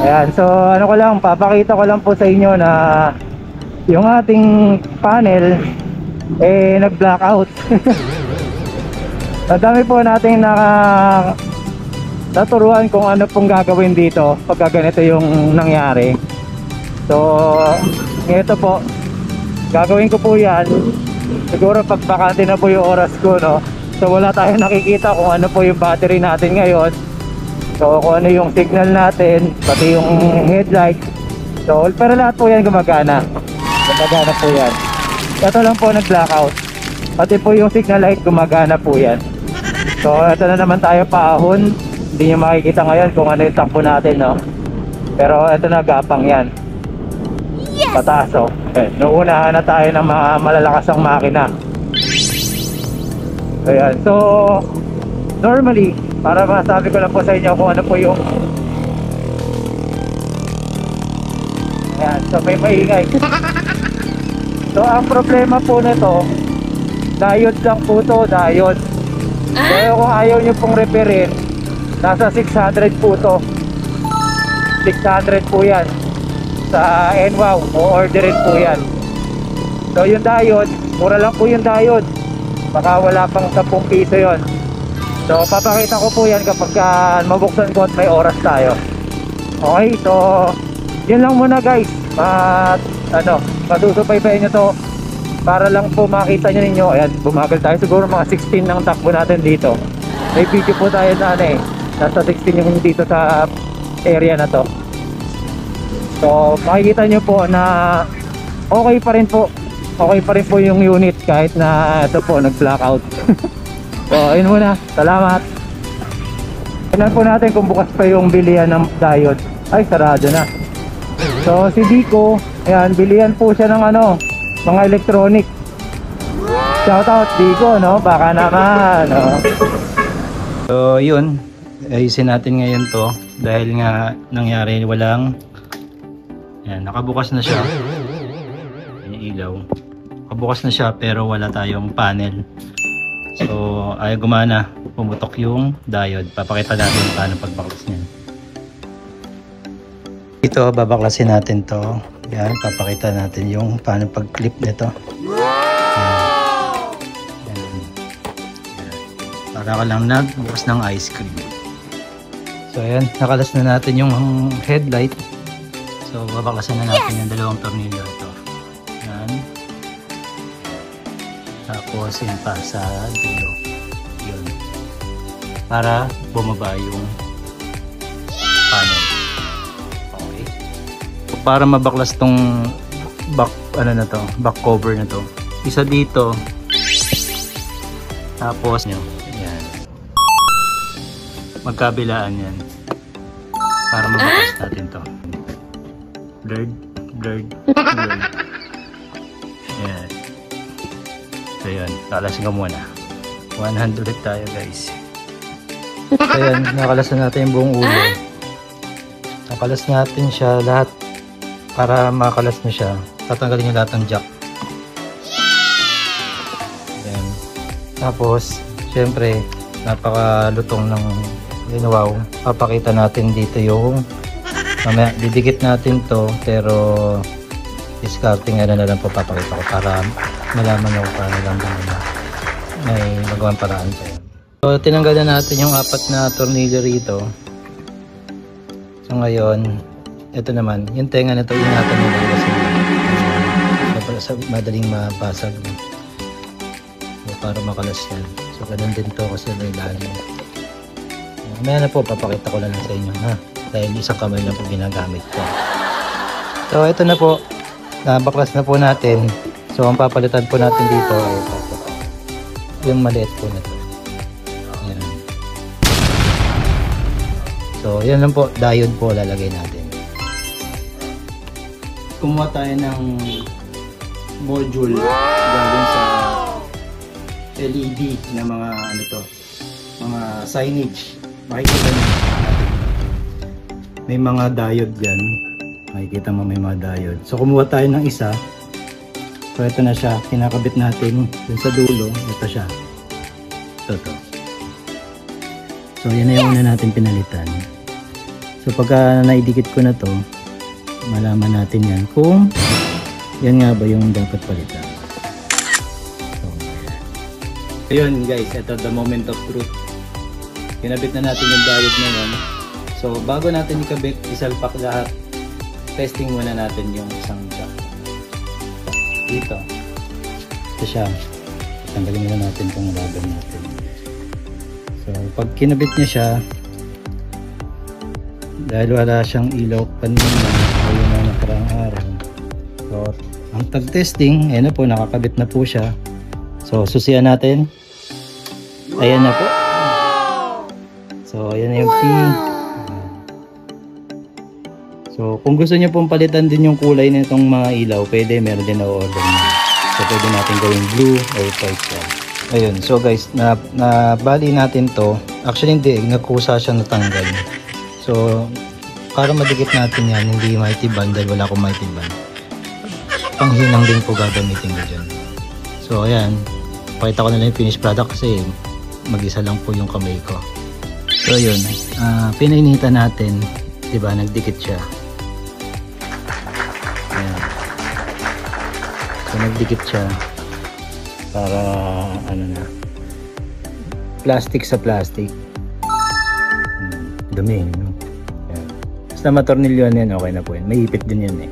Ayan, so ano ko lang, papakita ko lang po sa inyo na yung ating panel nag-blackout. Ang dami po nating naturuan kung ano pong gagawin dito pag ganito yung nangyari. So ito po, gagawin ko po yan siguro pag bakante na po yung oras ko, no? So wala tayong nakikita kung ano po yung battery natin ngayon, so kung ano yung signal natin, pati yung headlight. So pero lahat po yan gumagana po yan. Ito lang po nag-blackout, pati po yung signal light gumagana po yan. So ito na naman tayo paahon. Hindi nyo makikita ngayon kung ano yung takbo natin, no? Pero ito na, gapang yan. Pataas, oh. Nuunahan na tayo ng mga malalasang makina. Ayan. So normally, para masabi ko lang po sa inyo kung ano po yung, ayan, so may maingay. So ang problema po nito, diode lang po to, diode. Kaya kung ayaw nyo pong repairin, nasa 600 po to. 600 po yan sa NWOW, o orderin po yan. So yung diode, mura lang po yung diode, baka wala pang 10 piso yon. So papakita ko po yan kapag mabuksan ko at may oras tayo. Okay, so yun lang muna guys. Masusubaybayan nyo to para lang po makita nyo ninyo. Ayan, bumagal tayo, siguro mga 16 ng takbo natin dito. May video po tayo na nasa 16 yung dito sa area na to. So makikita nyo po na okay pa rin po yung unit kahit na ito po nag-blackout. So ayun muna, salamat. Tingnan po natin kung bukas pa yung bilihan ng diode. Ay, sarado na. So si Dico, ayan, bilihan po siya ng mga electronic. Shoutout Dico, no? Baka naman, no? So yun, ayusin natin ngayon to dahil nga nangyari walang, ayan, nakabukas na siya yung ilaw, nakabukas na siya pero wala tayong panel. So ayaw gumana, pumutok yung diode. Papakita natin paano pagbaklas niyan. Ito, babaklasin natin to. Yan, papakita natin yung paano pag-clip nito. Para ka lang nagbukas ng ice cream. So ayan, nakalas na natin yung headlight. So babaklasin na natin yung dalawang tornilyo ito. Yan. Tapos yun pa sa dulo. Yun. Para bumaba yung panel. Okay. So, para mabaklas tong back cover na to. Isa dito. Tapos nyo. Yan. Magkabilaan yan. Para mabaklas natin to. Blurred. Yan. So yun, kalasin ko muna. 100 tayo guys. So yun, nakalas na natin yung buong ulo. Nakalas natin siya lahat. Para makalas na siya, tatanggalin yung lahat ng jack. Yan. Tapos syempre napakalutong ng NWOW. Papakita natin dito yung mamaya didikit natin to, pero discarding na lang po papakita ko para malaman nyo paano lang may magawang paraan tayo. So tinanggal na natin yung 4 na tornilyo rito. So ngayon ito naman, yung tenga na ito ingatan nyo lang kasi madaling mabasag. So, para makalas yan. So ganun din to kasi may lalim. Mamaya na po papakita ko lang sa inyo, ha, dahil isang kamay lang po ginagamit ko. So ito na po, nabaklas na po natin. So ang papalitan po natin dito ay yung maliit po na ito. Ayan. So yan lang po, diode po lalagay natin. Kumuha tayo ng module galing sa LED na mga mga signage. Makikita nyo natin. May mga diode dyan. Makikita mo may mga diode. So kumuha tayo ng isa. So ito na siya. Kinakabit natin dun sa dulo. Ito siya. Ito. So yan na yung una natin pinalitan. So pagka naidikit ko na to, malaman natin yan kung yan nga ba yung dapat palitan. So, ayun guys, ito the moment of truth. Kinabit na natin yung diode ngayon. So bago natin ikabit, isalpak lahat, testing muna natin yung isang jack. Dito. Ito siya. Tanggalin muna natin itong rubber natin. So pag kinabit niya siya, dahil wala siyang ilaw kanina o yung mga nakarang araw, so ang tag-testing, ayan na po, nakakabit na po siya. So susiyan natin. Ayan na po. So ayan na yung pin. So kung gusto niyo pong palitan din yung kulay nitong mga ilaw, pwede, meron din na order na. So pwede natin gawing blue or white yan. Ayun, so guys, bali natin to. Actually hindi, nagkusa siya natanggal. So para madikit natin yan, hindi mighty band dahil wala akong mighty band. Panghinang din po gagamitin ko dyan. So ayan, pakita ko na lang yung finished product kasi mag-isa lang po yung kamay ko. So yun, pinainitan natin, diba, nagdikit siya. Ayan. So nagdikit siya para ano na, plastic sa plastic. Dumi, no? Ayan. Basta matornilyoan yan, okay na po yan. May ipit din yan eh.